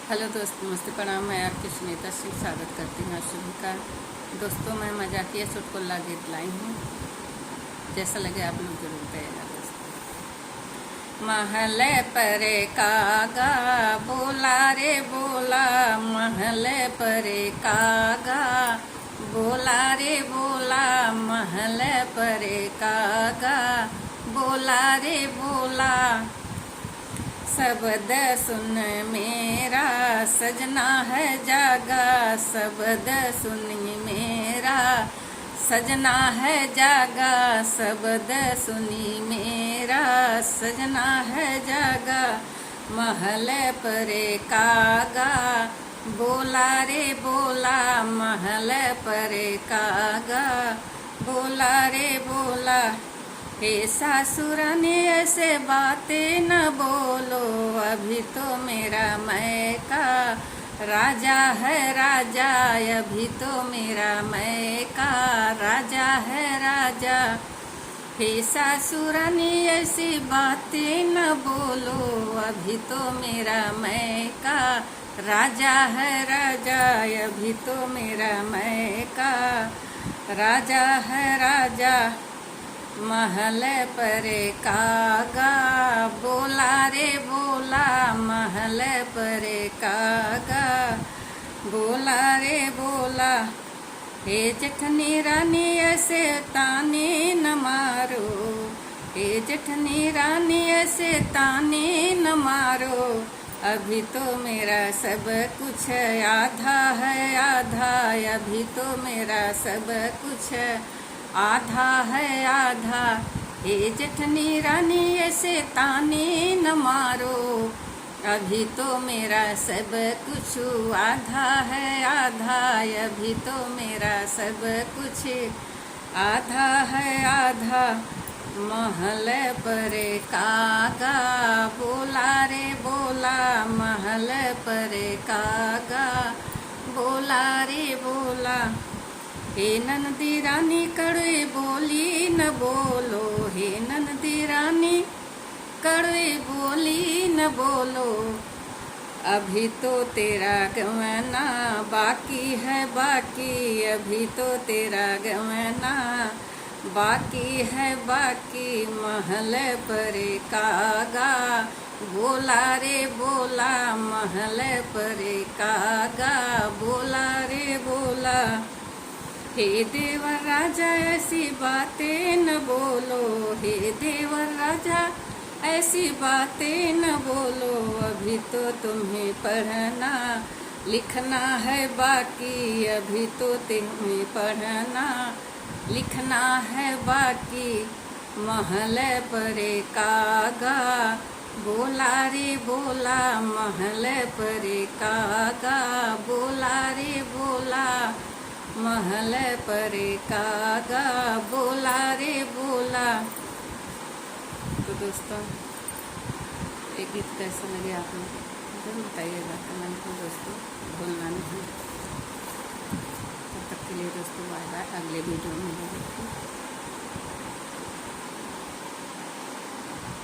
Hello दोस्त, नमस्ते, प्रणाम। मैं आपकी सुनीता सिंह स्वागत करती हूँ आप सभी का। दोस्तों, मैं मजाकिया चुटकुला गीत लाई हूँ। जैसा लगे आप लोग जरूर कहिएगा दोस्तों। महले परे कागा बोला रे बोला, महले परे कागा बोला रे बोला, महले परे कागा बोला रे बोला। शब्द सुन मेरा सजना है जागा, शब्द सुन मेरा सजना है जागा, शब्द सुनी मेरा सजना है जागा। महल परे कागा बोला रे बोला, महल परे कागा बोला रे बोला। हे सासुरानी ऐसे बातें न बोलो, अभी तो मेरा मैका राजा है राजा, अभी तो मेरा मैका राजा है राजा। हे सासुरानी ऐसी बातें न बोलो, अभी तो मेरा मैका राजा है राजा, अभी तो मेरा मैका राजा है राजा। महल परे कागा बोला रे बोला, महल परे कागा बोला रे बोला। हे जेठनी रानी ऐसे ताने न मारो, हे जेठनी रानी ऐसे ताने न मारो, अभी तो मेरा सब कुछ आधा है आधा, अभी तो मेरा सब कुछ आधा है आधा। हे जेठनी रानी ऐसे ताने न मारो, अभी तो मेरा सब कुछ आधा है आधा, अभी तो मेरा सब कुछ आधा है आधा। महल परे कागा बोला रे बोला, महल परे कागा बोला रे बोला। हे नंदी रानी कड़वे बोली न बोलो, हे नंदी रानी कड़वे बोली न बोलो, अभी तो तेरा गवना बाकी है बाकी, अभी तो तेरा गवना बाकी है बाकी। महल परे कागा बोला रे बोला, महल परे कागा बोला रे बोला। हे देवर राजा ऐसी बातें न बोलो, हे देवर राजा ऐसी बातें न बोलो, अभी तो तुम्हें पढ़ना लिखना है बाकी, अभी तो तुम्हें पढ़ना लिखना है बाकी। महल परे कागा बोला रे बोला, महल परे कागा बोला रे बोला, महल परे कागा बोला रे बोला। तो दोस्तों, ये गीत कैसा लगे आप लोग जरूर बताइएगा कमेंट में दोस्तों, भूलना नहीं। तब तक के लिए दोस्तों बाय बाय, अगले वीडियो में मिलेंगे।